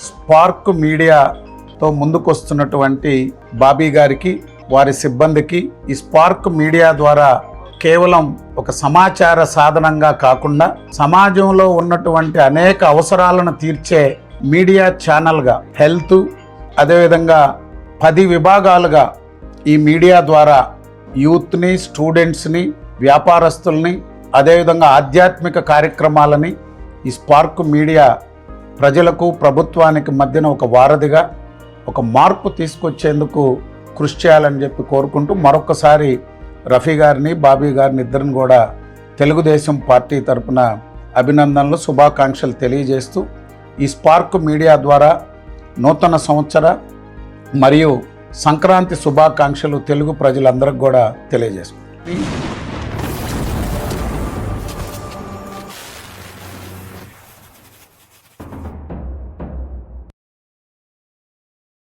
Spark మీడియాతో ముందుకొస్తున్నటువంటి బాబీ గారికి, వారి సిబ్బందికి, ఈ స్పార్క్ మీడియా ద్వారా కేవలం ఒక సమాచార సాధనంగా కాకుండా సమాజంలో ఉన్నటువంటి అనేక అవసరాలను తీర్చే మీడియా ఛానల్గా, హెల్త్, అదేవిధంగా 10 విభాగాలుగా ఈ మీడియా ద్వారా యూత్ని, స్టూడెంట్స్ని, వ్యాపారస్తుల్ని, అదేవిధంగా ఆధ్యాత్మిక కార్యక్రమాలని ఈ స్పార్క్ మీడియా ప్రజలకు, ప్రభుత్వానికి మధ్యన ఒక వారధిగా ఒక మార్పు తీసుకొచ్చేందుకు కృషి చేయాలని చెప్పి కోరుకుంటూ మరొకసారి రఫీ గారిని, బాబీ గారిని ఇద్దరిని కూడా తెలుగుదేశం పార్టీ తరఫున అభినందనలు, శుభాకాంక్షలు తెలియజేస్తూ ఈ స్పార్క్ మీడియా ద్వారా నూతన సంవత్సర మరియు సంక్రాంతి శుభాకాంక్షలు తెలుగు ప్రజలందరికీ కూడా తెలియజేసుకుంటాం.